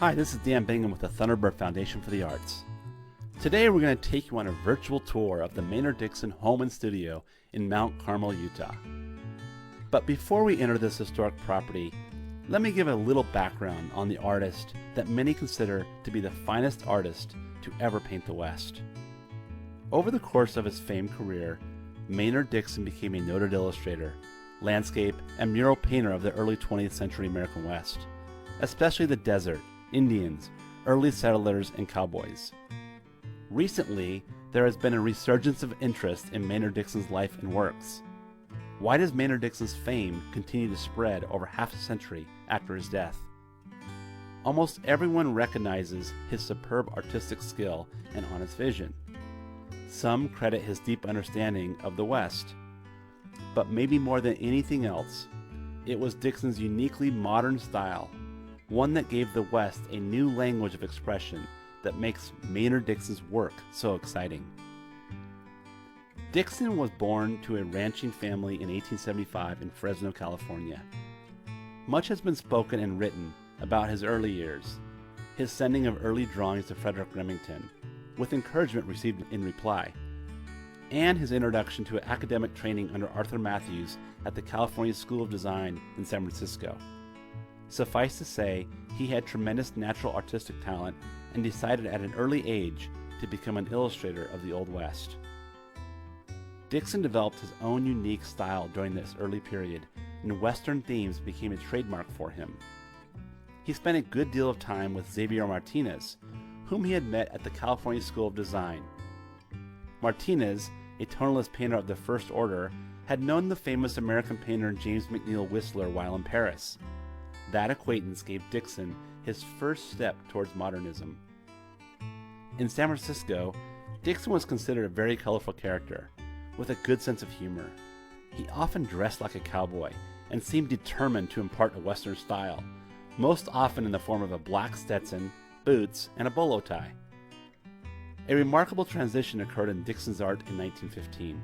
Hi, this is Dan Bingham with the Thunderbird Foundation for the Arts. Today we're going to take you on a virtual tour of the Maynard Dixon Home Studio in Mount Carmel, Utah. But before we enter this historic property, let me give a little background on the artist that many consider to be the finest artist to ever paint the West. Over the course of his famed career, Maynard Dixon became a noted illustrator, landscape, and mural painter of the early 20th century American West, especially the desert, Indians, early settlers, and cowboys. Recently, there has been a resurgence of interest in Maynard Dixon's life and works. Why does Maynard Dixon's fame continue to spread over half a century after his death? Almost everyone recognizes his superb artistic skill and honest vision. Some credit his deep understanding of the West. But maybe more than anything else, it was Dixon's uniquely modern style, one that gave the West a new language of expression that makes Maynard Dixon's work so exciting. Dixon was born to a ranching family in 1875 in Fresno, California. Much has been spoken and written about his early years, his sending of early drawings to Frederick Remington, with encouragement received in reply, and his introduction to academic training under Arthur Matthews at the California School of Design in San Francisco. Suffice to say, he had tremendous natural artistic talent and decided at an early age to become an illustrator of the Old West. Dixon developed his own unique style during this early period, and Western themes became a trademark for him. He spent a good deal of time with Xavier Martinez, whom he had met at the California School of Design. Martinez, a tonalist painter of the first order, had known the famous American painter James McNeill Whistler while in Paris. That acquaintance gave Dixon his first step towards modernism. In San Francisco, Dixon was considered a very colorful character, with a good sense of humor. He often dressed like a cowboy and seemed determined to impart a Western style, most often in the form of a black Stetson, boots, and a bolo tie. A remarkable transition occurred in Dixon's art in 1915.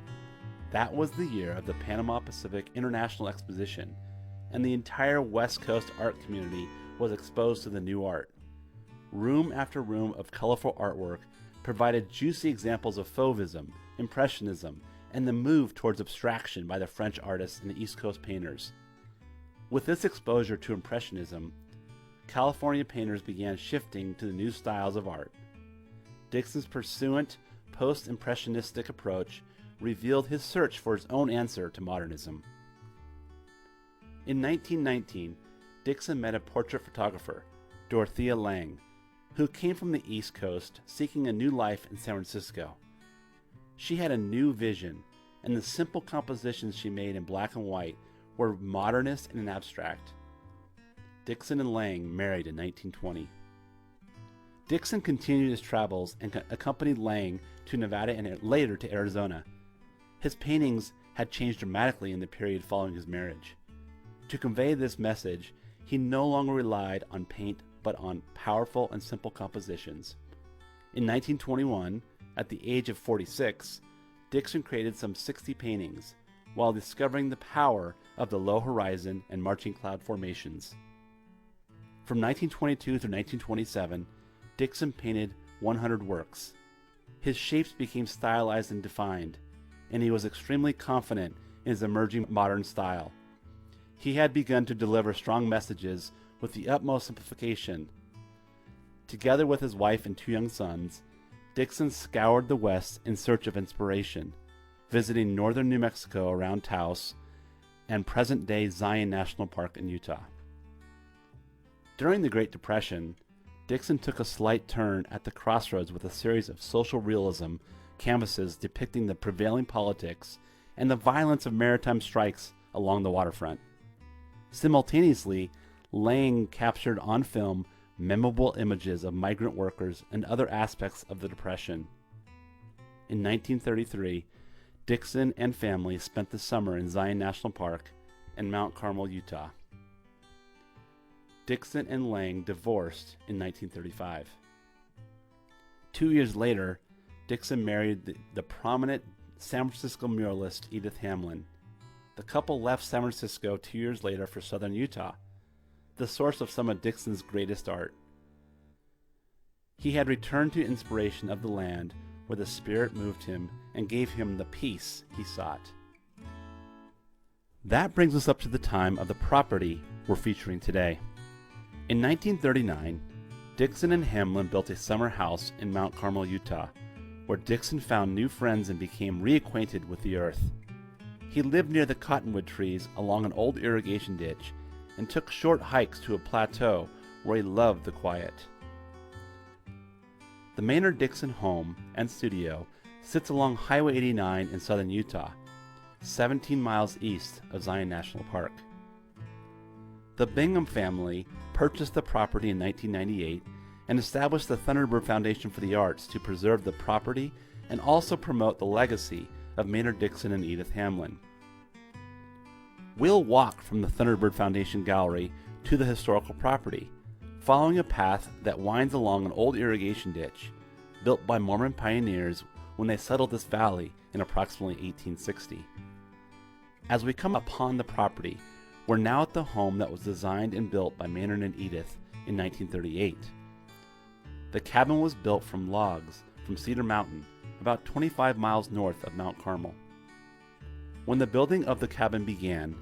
That was the year of the Panama Pacific International Exposition, and the entire West Coast art community was exposed to the new art. Room after room of colorful artwork provided juicy examples of Fauvism, Impressionism, and the move towards abstraction by the French artists and the East Coast painters. With this exposure to Impressionism, California painters began shifting to the new styles of art. Dixon's pursuant, post-impressionistic approach revealed his search for his own answer to modernism. In 1919, Dixon met a portrait photographer, Dorothea Lange, who came from the East Coast seeking a new life in San Francisco. She had a new vision, and the simple compositions she made in black and white were modernist and abstract. Dixon and Lange married in 1920. Dixon continued his travels and accompanied Lange to Nevada and later to Arizona. His paintings had changed dramatically in the period following his marriage. To convey this message, he no longer relied on paint but on powerful and simple compositions. In 1921, at the age of 46, Dixon created some 60 paintings while discovering the power of the low horizon and marching cloud formations. From 1922 through 1927, Dixon painted 100 works. His shapes became stylized and defined, and he was extremely confident in his emerging modern style. He had begun to deliver strong messages with the utmost simplification. Together with his wife and two young sons, Dixon scoured the West in search of inspiration, visiting northern New Mexico around Taos and present-day Zion National Park in Utah. During the Great Depression, Dixon took a slight turn at the crossroads with a series of social realism canvases depicting the prevailing politics and the violence of maritime strikes along the waterfront. Simultaneously, Lange captured on film memorable images of migrant workers and other aspects of the Depression. In 1933, Dixon and family spent the summer in Zion National Park and Mount Carmel, Utah. Dixon and Lange divorced in 1935. 2 years later, Dixon married the prominent San Francisco muralist Edith Hamlin. The couple left San Francisco 2 years later for southern Utah, the source of some of Dixon's greatest art. He had returned to inspiration of the land where the Spirit moved him and gave him the peace he sought. That brings us up to the time of the property we're featuring today. In 1939, Dixon and Hamlin built a summer house in Mount Carmel, Utah, where Dixon found new friends and became reacquainted with the earth. He lived near the cottonwood trees along an old irrigation ditch and took short hikes to a plateau where he loved the quiet. The Maynard Dixon Home and Studio sits along Highway 89 in southern Utah, 17 miles east of Zion National Park. The Bingham family purchased the property in 1998 and established the Thunderbird Foundation for the Arts to preserve the property and also promote the legacy of Maynard Dixon and Edith Hamlin. We'll walk from the Thunderbird Foundation Gallery to the historical property, following a path that winds along an old irrigation ditch built by Mormon pioneers when they settled this valley in approximately 1860. As we come upon the property, we're now at the home that was designed and built by Maynard and Edith in 1938. The cabin was built from logs from Cedar Mountain, about 25 miles north of Mount Carmel. When the building of the cabin began,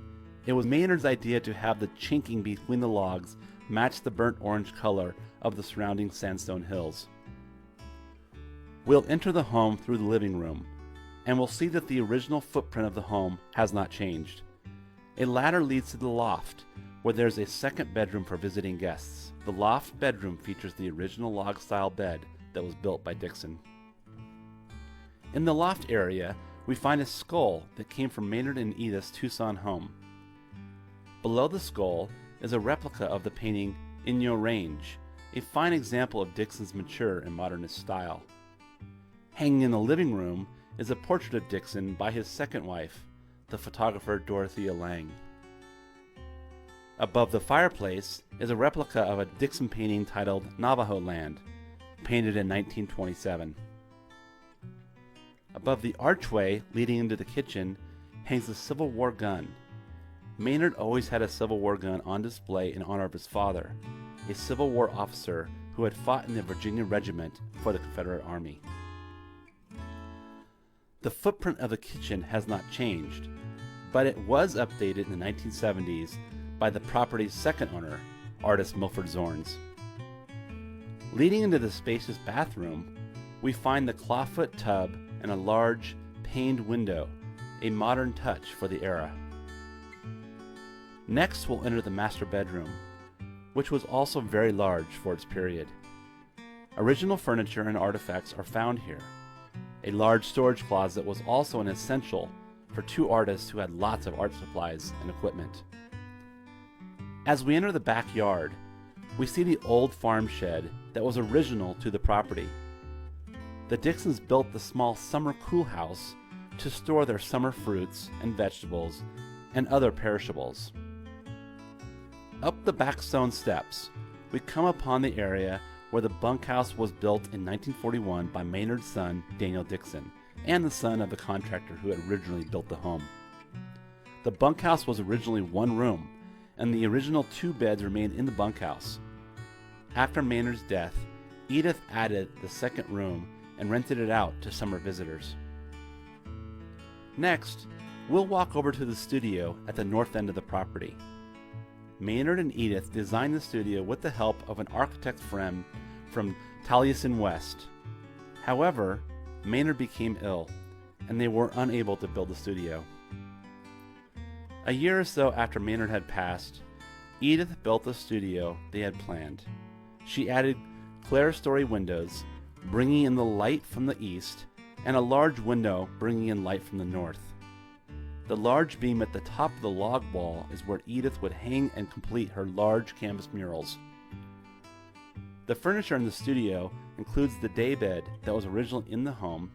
it was Maynard's idea to have the chinking between the logs match the burnt orange color of the surrounding sandstone hills. We'll enter the home through the living room, and we'll see that the original footprint of the home has not changed. A ladder leads to the loft, where there's a second bedroom for visiting guests. The loft bedroom features the original log-style bed that was built by Dixon. In the loft area, we find a skull that came from Maynard and Edith's Tucson home. Below the skull is a replica of the painting Inyo Range, a fine example of Dixon's mature and modernist style. Hanging in the living room is a portrait of Dixon by his second wife, the photographer Dorothea Lange. Above the fireplace is a replica of a Dixon painting titled Navajo Land, painted in 1927. Above the archway leading into the kitchen hangs a Civil War gun. Maynard always had a Civil War gun on display in honor of his father, a Civil War officer who had fought in the Virginia Regiment for the Confederate Army. The footprint of the kitchen has not changed, but it was updated in the 1970s by the property's second owner, artist Milford Zorns. Leading into the spacious bathroom, we find the clawfoot tub and a large, paned window, a modern touch for the era. Next, we'll enter the master bedroom, which was also very large for its period. Original furniture and artifacts are found here. A large storage closet was also an essential for two artists who had lots of art supplies and equipment. As we enter the backyard, we see the old farm shed that was original to the property. The Dixons built the small summer cool house to store their summer fruits and vegetables and other perishables. Up the back stone steps, we come upon the area where the bunkhouse was built in 1941 by Maynard's son, Daniel Dixon, and the son of the contractor who had originally built the home. The bunkhouse was originally one room, and the original two beds remained in the bunkhouse. After Maynard's death, Edith added the second room and rented it out to summer visitors. Next, we'll walk over to the studio at the north end of the property. Maynard and Edith designed the studio with the help of an architect friend from Taliesin West. However, Maynard became ill, and they were unable to build the studio. A year or so after Maynard had passed, Edith built the studio they had planned. She added clerestory windows, bringing in the light from the east, and a large window bringing in light from the north. The large beam at the top of the log wall is where Edith would hang and complete her large canvas murals. The furniture in the studio includes the daybed that was originally in the home,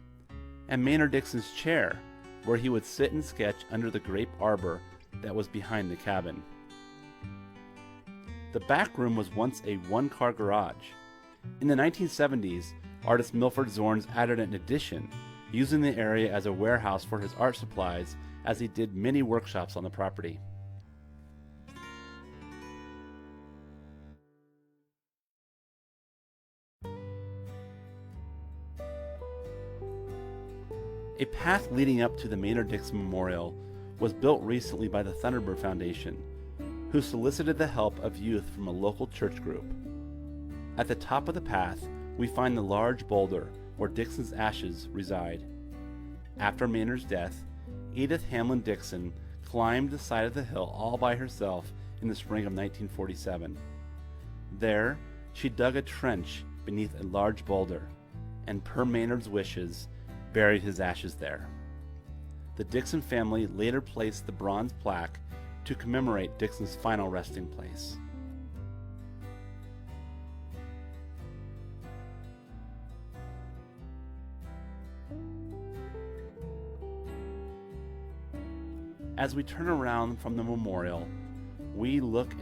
and Maynard Dixon's chair, where he would sit and sketch under the grape arbor that was behind the cabin. The back room was once a one-car garage. In the 1970s, artist Milford Zorns added an addition, using the area as a warehouse for his art supplies, as he did many workshops on the property. A path leading up to the Maynard Dixon Memorial was built recently by the Thunderbird Foundation, who solicited the help of youth from a local church group. At the top of the path, we find the large boulder where Dixon's ashes reside. After Maynard's death, Edith Hamlin Dixon climbed the side of the hill all by herself in the spring of 1947. There, she dug a trench beneath a large boulder, and per Maynard's wishes, buried his ashes there. The Dixon family later placed the bronze plaque to commemorate Dixon's final resting place. As we turn around from the memorial, we look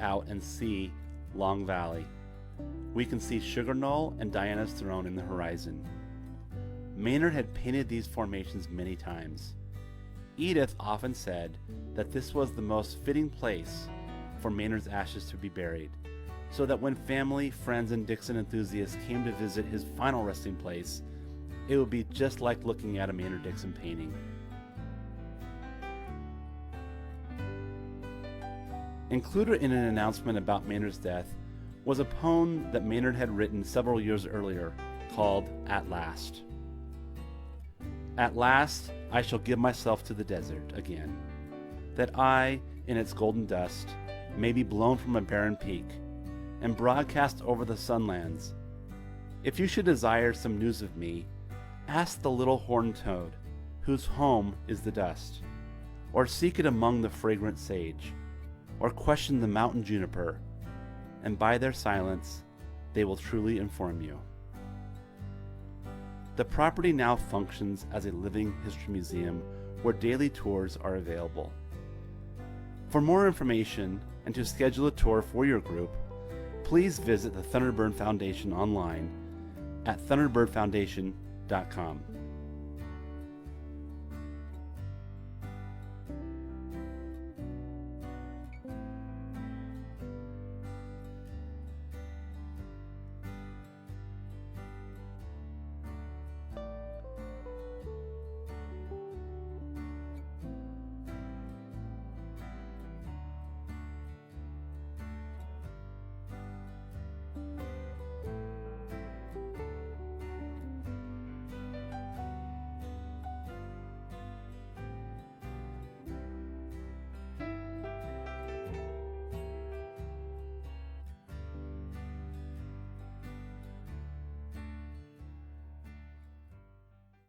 out and see Long Valley. We can see Sugar Knoll and Diana's Throne in the horizon. Maynard had painted these formations many times. Edith often said that this was the most fitting place for Maynard's ashes to be buried, so that when family, friends, and Dixon enthusiasts came to visit his final resting place, it would be just like looking at a Maynard Dixon painting. Included in an announcement about Maynard's death was a poem that Maynard had written several years earlier called At Last. At last I shall give myself to the desert again, that I, in its golden dust, may be blown from a barren peak, and broadcast over the sunlands. If you should desire some news of me, ask the little horned toad, whose home is the dust, or seek it among the fragrant sage, or question the mountain juniper, and by their silence they will truly inform you. The property now functions as a living history museum where daily tours are available. For more information and to schedule a tour for your group, please visit the Thunderbird Foundation online at thunderbirdfoundation.com.